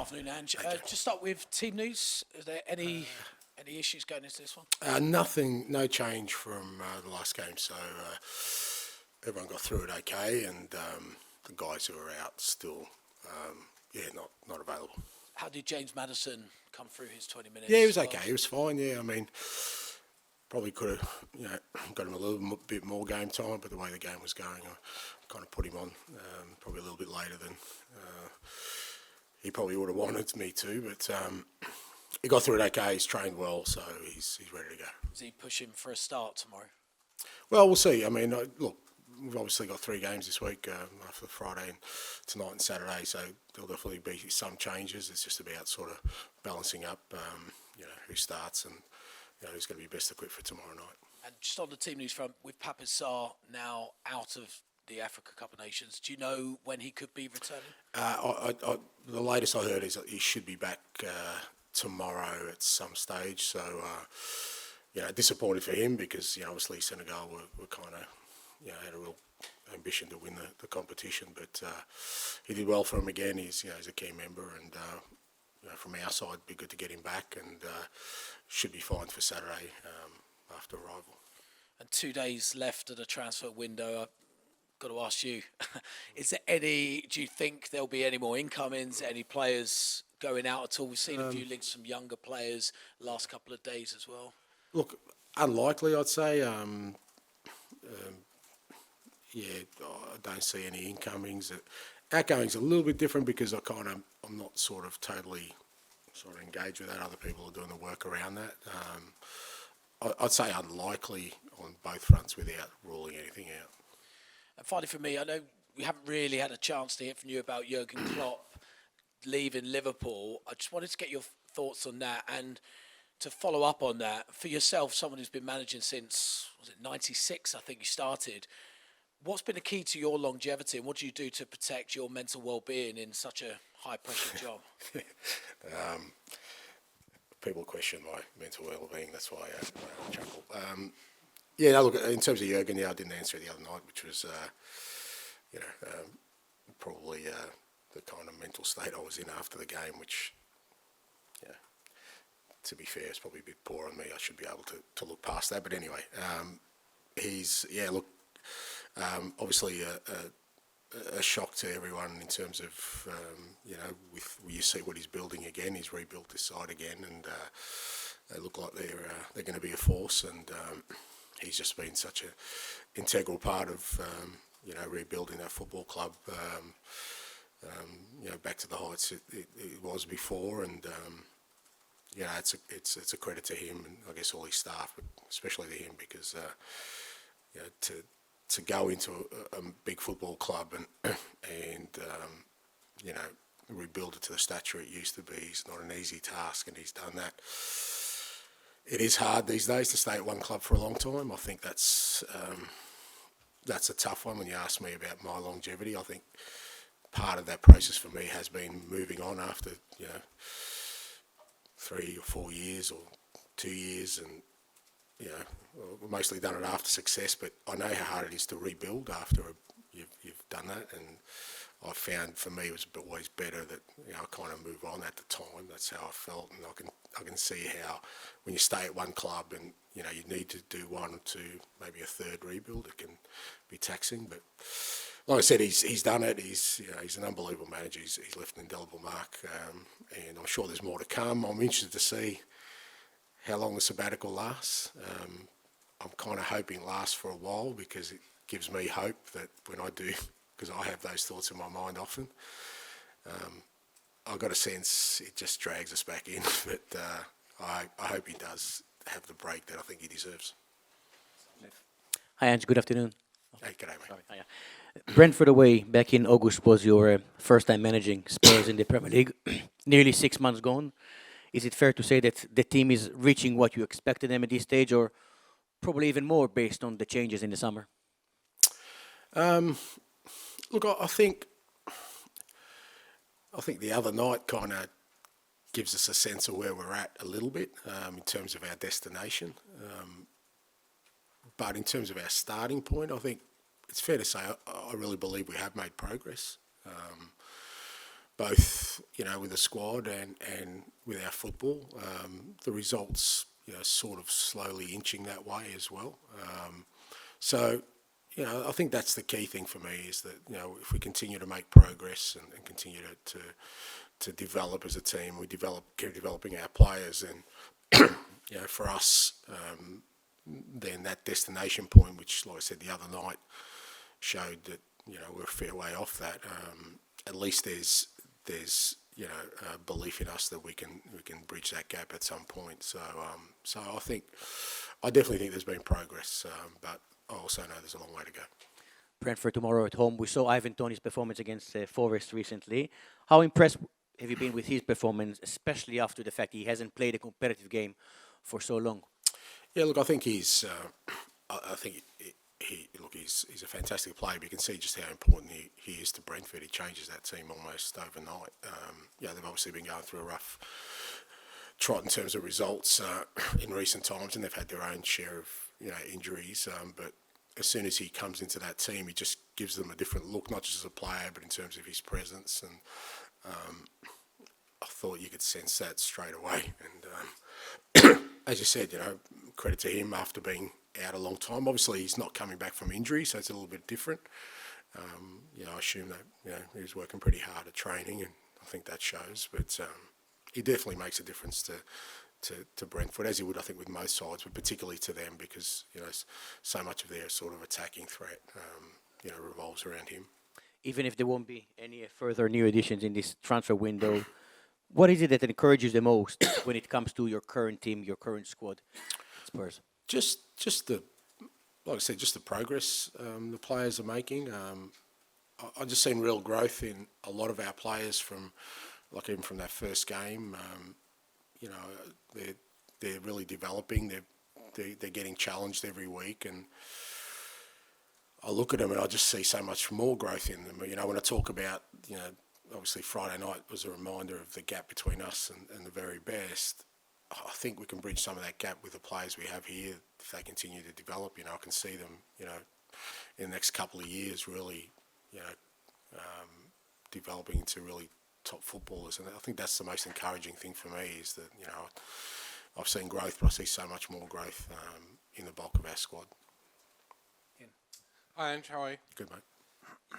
Afternoon, Ange. Just start with team news. Is there any issues going into this one? Nothing, no change from the last game. So everyone got through it okay, and the guys who are out still, not available. How did James Maddison come through his 20 minutes? Yeah, he was okay. He was fine. Yeah, I mean, probably could have, got him a little bit more game time, but the way the game was going, I kind of put him on probably a little bit later than he probably would have wanted me to. But he got through it okay. He's trained well, so he's ready to go. Is he pushing for a start tomorrow? Well, we'll see. I mean, look, we've obviously got 3 games this week after Friday and tonight and Saturday, so there'll definitely be some changes. It's just about sort of balancing up, who starts and who's going to be best equipped for tomorrow night. And just on the team news front, with Pape Sarr now out of the Africa Cup of Nations, do you know when he could be returning? The latest I heard is that he should be back tomorrow at some stage. So, disappointed for him because obviously Senegal were kind of had a real ambition to win the competition, but he did well for him again. He's a key member, and from our side, it'd be good to get him back, and should be fine for Saturday after arrival. And 2 days left of the transfer window. I've got to ask you: do you think there'll be any more incomings? Any players going out at all? We've seen a few links from younger players last couple of days as well. Look, unlikely, I'd say. I don't see any incomings. Outgoings a little bit different because I'm not totally engaged with that. Other people are doing the work around that. I'd say unlikely on both fronts without ruling anything out. And finally, for me, I know we haven't really had a chance to hear from you about Jurgen Klopp leaving Liverpool. I just wanted to get your thoughts on that, and to follow up on that, for yourself, someone who's been managing since, was it 96, I think you started. What's been the key to your longevity, and what do you do to protect your mental well-being in such a high-pressure job? People question my mental well-being, that's why I chuckle. Look, in terms of Jurgen, I didn't answer it the other night, which was, probably the kind of mental state I was in after the game, which, to be fair, is probably a bit poor on me. I should be able to look past that. But anyway, obviously a shock to everyone in terms of, you see what he's building again. He's rebuilt this side again, and they look like they're going to be a force. And he's just been such an integral part of, rebuilding that football club, back to the heights it was before. And it's a credit to him and I guess all his staff, but especially to him because to go into a big football club and rebuild it to the stature it used to be is not an easy task, and he's done that. It is hard these days to stay at one club for a long time. I think that's a tough one. When you ask me about my longevity, I think part of that process for me has been moving on after 3 or 4 years or 2 years, and we've mostly done it after success, but I know how hard it is to rebuild after you've done that, and I found for me it was always better that I kind of move on at the time. That's how I felt, and I can see how when you stay at one club and you need to do 1 or 2, maybe a third rebuild, it can be taxing. But like I said, he's done it. He's an unbelievable manager. He's left an indelible mark, and I'm sure there's more to come. I'm interested to see how long the sabbatical lasts. I'm kind of hoping it lasts for a while because it gives me hope that when I do, because I have those thoughts in my mind often, I've got a sense it just drags us back in. But I hope he does have the break that I think he deserves. Hi, Ange. Good afternoon. Hey, g'day, mate. Sorry. Hiya. Brentford away back in August was your first time managing Spurs in the Premier League. Nearly 6 months gone. Is it fair to say that the team is reaching what you expected them at this stage, or probably even more based on the changes in the summer? Look, I think the other night kind of gives us a sense of where we're at a little bit in terms of our destination. But in terms of our starting point, I think it's fair to say I really believe we have made progress. both, with the squad and with our football. The results, sort of slowly inching that way as well. So, I think that's the key thing for me is that, if we continue to make progress and continue to develop as a team, keep developing our players, and, for us, then that destination point, which, like I said the other night, showed that, we're a fair way off that. At least there's belief in us that we can bridge that gap at some point. So I definitely think there's been progress, but I also know there's a long way to go. Brentford tomorrow at home. We saw Ivan Toney's performance against Forest recently. How impressed have you been with his performance, especially after the fact he hasn't played a competitive game for so long? Yeah, look, I think he's a fantastic player. But you can see just how important he is to Brentford. He changes that team almost overnight. They've obviously been going through a rough trot in terms of results in recent times, and they've had their own share of injuries. But as soon as he comes into that team, he just gives them a different look, not just as a player, but in terms of his presence. And I thought you could sense that straight away. And as you said, credit to him after being out a long time. Obviously, he's not coming back from injury, so it's a little bit different. I assume that he was working pretty hard at training, and I think that shows. But he definitely makes a difference to Brentford, as he would, I think, with most sides, but particularly to them because so much of their sort of attacking threat revolves around him. Even if there won't be any further new additions in this transfer window, what is it that encourages the most when it comes to your current team, your current squad, Spurs? Just like I said, just the progress the players are making. I just seen real growth in a lot of our players even from that first game. They're really developing. They're getting challenged every week, and I look at them and I just see so much more growth in them. When I talk about, obviously Friday night was a reminder of the gap between us and the very best. I think we can bridge some of that gap with the players we have here if they continue to develop. I can see them, in the next couple of years really, developing into really top footballers. And I think that's the most encouraging thing for me is that, I've seen growth, but I see so much more growth in the bulk of our squad. Hi, Ange, how are you? Good, mate.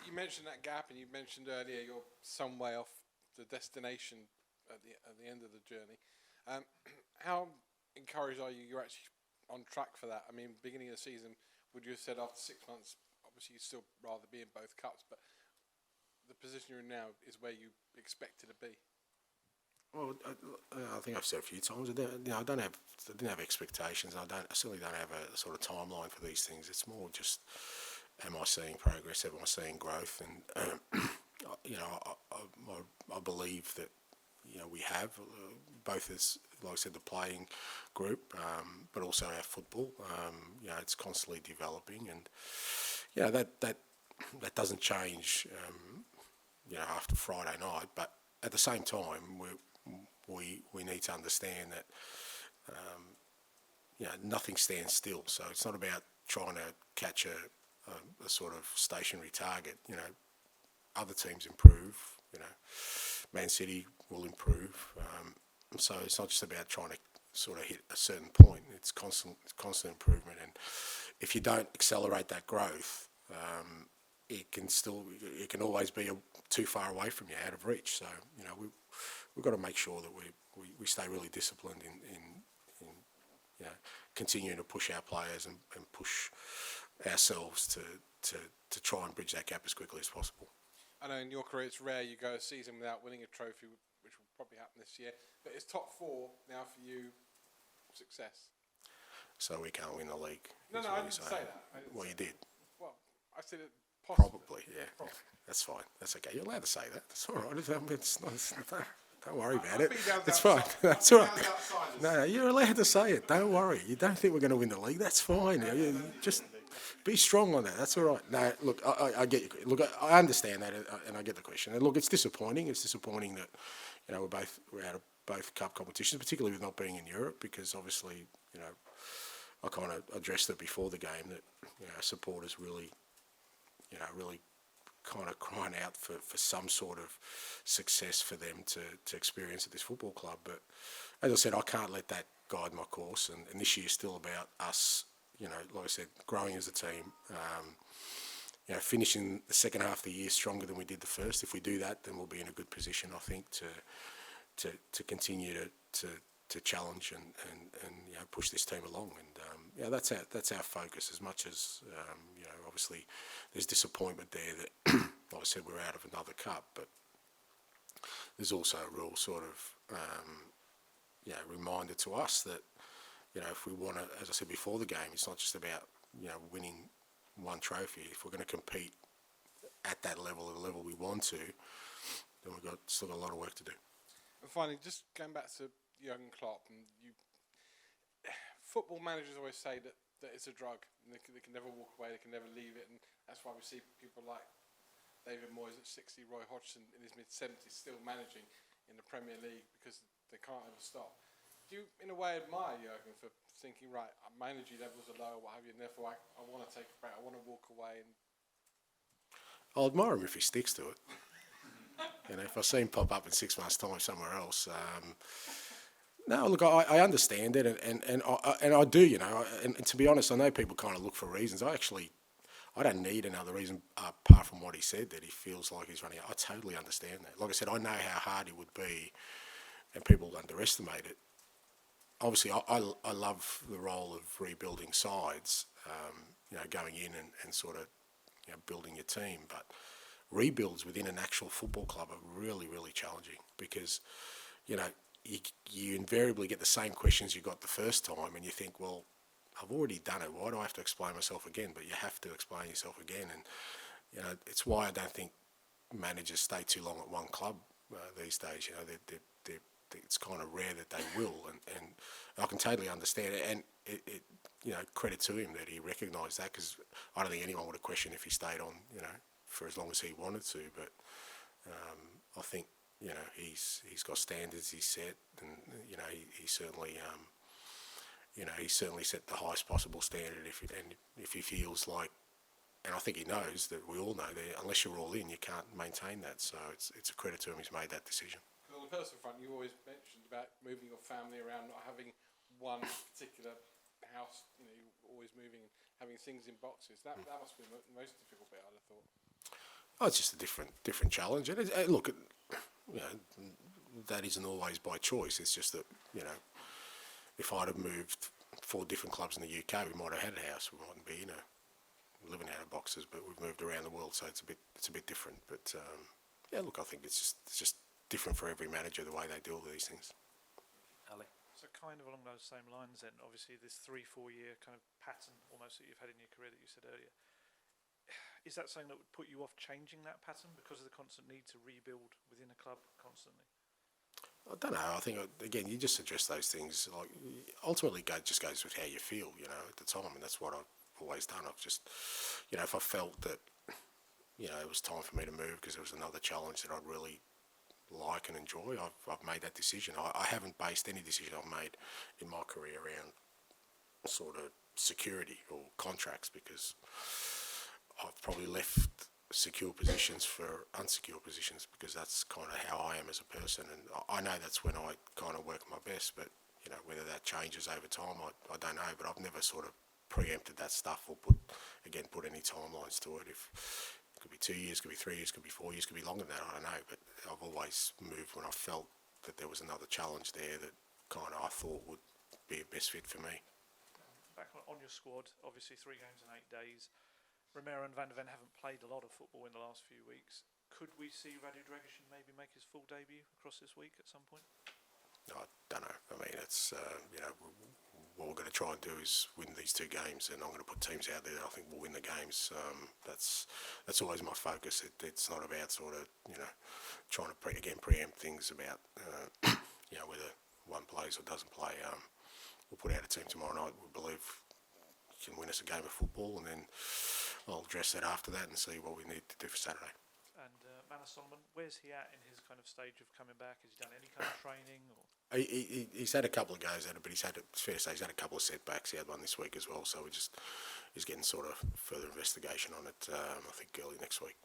You mentioned that gap, and you mentioned earlier you're some way off the destination at the end of the journey. How encouraged are you? You're actually on track for that. I mean, beginning of the season, would you have said after 6 months, obviously you'd still rather be in both cups, but the position you're in now is where you expected to be? Well, I think I've said a few times. I didn't have expectations. I certainly don't have a sort of timeline for these things. It's more just, am I seeing progress? Am I seeing growth? And I believe that we have both as, like I said, the playing group, but also our football. It's constantly developing, and that doesn't change. After Friday night, but at the same time, we need to understand that nothing stands still. So it's not about trying to catch a sort of stationary target. Other teams improve. Man City will improve. So it's not just about trying to sort of hit a certain point. It's constant improvement, and if you don't accelerate that growth, it can always be too far away from you, out of reach. So we've got to make sure that we stay really disciplined in continuing to push our players and push ourselves to try and bridge that gap as quickly as possible. I know in your career it's rare you go a season without winning a trophy, which will probably happen this year. But is top four now for you success? So we can't win the league? No, I didn't say that. Well, you did. Well, I said it possibly. Probably, yeah. That's fine. That's okay. You're allowed to say that. That's all right. Don't worry about it. It's fine. That's all right. No, you're allowed to say it. Don't worry. You don't think we're going to win the league? That's fine. You just be strong on that. That's all right. No, look, I get you. Look, I understand that, and I get the question. And look, it's disappointing. It's disappointing that we're out of both cup competitions, particularly with not being in Europe, because obviously I kind of addressed it before the game that supporters really kind of crying out for some sort of success for them to experience at this football club. But as I said, I can't let that guide my course. And this year's still about us, like I said, growing as a team. Finishing the second half of the year stronger than we did the first. If we do that, then we'll be in a good position, I think, to continue to challenge and push this team along. And that's our focus. As much as obviously there's disappointment there that, like I said, we're out of another cup, but there's also a real sort of reminder to us that if we want to, as I said before the game, it's not just about winning one trophy. If we're going to compete at that level, the level we want to, then we've still got a lot of work to do. And finally, just going back to Jurgen Klopp, and football managers always say that it's a drug, and they can never walk away, they can never leave it, and that's why we see people like David Moyes at 60, Roy Hodgson in his mid-70s still managing in the Premier League because they can't ever stop. Do you, in a way, admire Jurgen for thinking, right, my energy levels are low, what have you, and therefore I want to take a break, I want to walk away? And I'll admire him if he sticks to it. If I see him pop up in 6 months' time somewhere else. No, look, I understand it, and I do, and to be honest, I know people kind of look for reasons. I don't need another reason apart from what he said, that he feels like he's running out. I totally understand that. Like I said, I know how hard it would be, and people underestimate it. Obviously, I love the role of rebuilding sides, going in and sort of building your team. But rebuilds within an actual football club are really, really challenging because, you invariably get the same questions you got the first time, and you think, well, I've already done it. Why do I have to explain myself again? But you have to explain yourself again, and it's why I don't think managers stay too long at one club these days. It's kind of rare that they will, and I can totally understand it. And it credit to him that he recognised that, because I don't think anyone would have questioned if he stayed on, for as long as he wanted to. But I think he's got standards he's set, and he certainly he certainly set the highest possible standard. If he feels like, and I think he knows that we all know that unless you're all in, you can't maintain that. So it's a credit to him he's made that decision. On the personal front, you always mentioned about moving your family around, not having one particular house. You're always moving, having things in boxes. That must be the most difficult bit, I'd have thought. Oh, it's just a different challenge. And look, that isn't always by choice. It's just that if I'd have moved 4 different clubs in the UK, we might have had a house. We mightn't be living out of boxes, but we've moved around the world, so it's a bit different. But look, I think it's just different for every manager, the way they deal with these things. Ali. So kind of along those same lines then, obviously this 3-4 year kind of pattern almost that you've had in your career that you said earlier, is that something that would put you off changing that pattern because of the constant need to rebuild within a club constantly? I don't know. I think, again, you just address those things. Like, ultimately, it just goes with how you feel, at the time, and that's what I've always done. I've just, if I felt that, it was time for me to move because there was another challenge that I'd really like and enjoy, I've made that decision. I haven't based any decision I've made in my career around sort of security or contracts, because I've probably left secure positions for unsecure positions, because that's kind of how I am as a person, and I know that's when I kind of work my best. But whether that changes over time, I don't know. But I've never sort of preempted that stuff or put any timelines to it. It could be 2 years, could be 3 years, could be 4 years, could be longer than that, I don't know. But I've always moved when I felt that there was another challenge there that kind of I thought would be a best fit for me. Back on your squad, obviously 3 games in 8 days. Romero and Van der Ven haven't played a lot of football in the last few weeks. Could we see Radu Dragic maybe make his full debut across this week at some point? I don't know. I mean, it's, what we're going to try and do is win these 2 games, and I'm going to put teams out there that I think will win the games. That's always my focus. It's not about sort of, trying to preempt things about, whether one plays or doesn't play. We'll put out a team tomorrow night we believe can win us a game of football, and then I'll address that after that and see what we need to do for Saturday. And Manus Solomon, where's he at in his kind of stage of coming back? Has he done any kind of training? Or? He's had a couple of goes at it, but it's fair to say he's had a couple of setbacks. He had one this week as well, so he's getting sort of further investigation on it, I think early next week.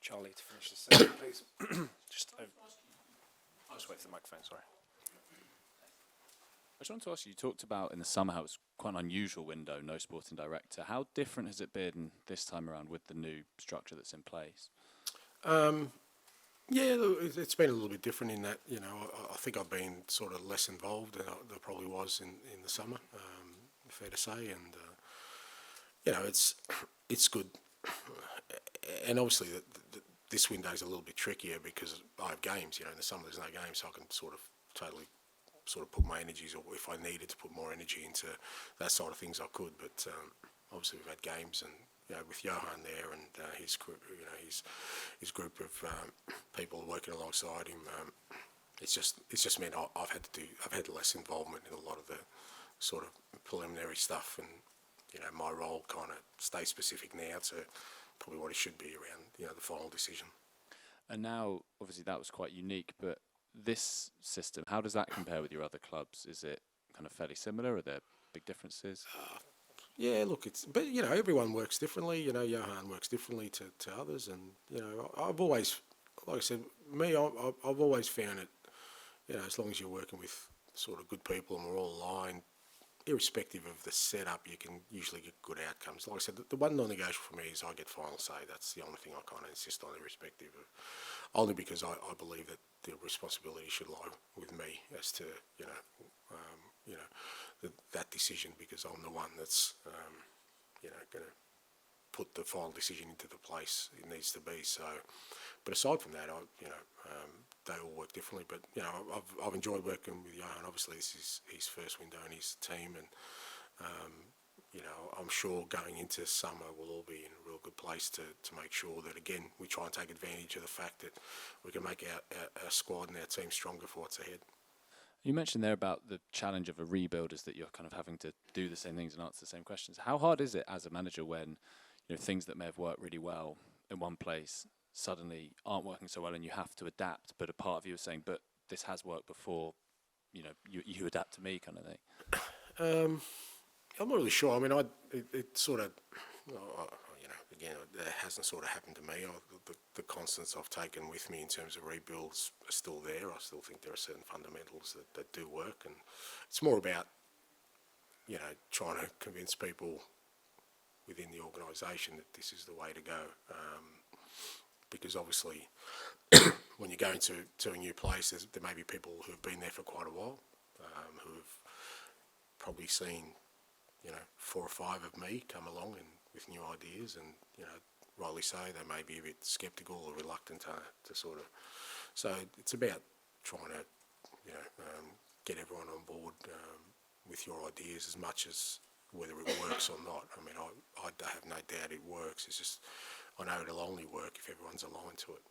Charlie to finish the session, please. I'll just wait for the microphone, sorry. I just wanted to ask you talked about in the summer how it was quite an unusual window, no sporting director. How different has it been this time around with the new structure that's in place? Yeah, look, it's been a little bit different in that, I think I've been sort of less involved than there probably was in the summer, fair to say, and, it's good. And obviously this window is a little bit trickier because I have games, in the summer there's no games, so I can sort of totally put my energies, or if I needed to put more energy into that side of things I could, but obviously we've had games and, with Johan there and his group of people working alongside him, it's just meant I've had less involvement in a lot of the sort of preliminary stuff, and my role kind of stays specific now to probably what it should be around the final decision. And now, obviously, that was quite unique, but this system, how does that compare with your other clubs? Is it kind of fairly similar? Are there big differences? Yeah, look, but everyone works differently. Johan works differently to others, and I've always, like I said, I've always found it. As long as you're working with sort of good people and we're all aligned, irrespective of the setup, you can usually get good outcomes. Like I said, the one non-negotiable for me is I get final say. That's the only thing I kind of insist on, irrespective of, only because I believe that the responsibility should lie with me as to that decision, because I'm the one that's going to put the final decision into the place it needs to be. So, but aside from that, they all work differently. But I've enjoyed working with Johan. Obviously, this is his first window in his team, and I'm sure going into summer we'll all be in a real good place to make sure that, again, we try and take advantage of the fact that we can make our squad and our team stronger for what's ahead. You mentioned there about the challenge of a rebuild is that you're kind of having to do the same things and answer the same questions. How hard is it as a manager when things that may have worked really well in one place suddenly aren't working so well and you have to adapt, but a part of you is saying, but this has worked before, you adapt to me, kind of thing? I'm not really sure. I mean, it sort of, again, that hasn't sort of happened to me. The constants I've taken with me in terms of rebuilds are still there. I still think there are certain fundamentals that do work, and it's more about, trying to convince people within the organisation that this is the way to go. Because obviously, when you go into a new place, there may be people who have been there for quite a while, who have probably seen 4 or 5 of me come along and with new ideas, and rightly so, they may be a bit sceptical or reluctant to sort of. So it's about trying to get everyone on board with your ideas as much as whether it works or not. I mean, I have no doubt it works. It's just I know it'll only work if everyone's aligned to it.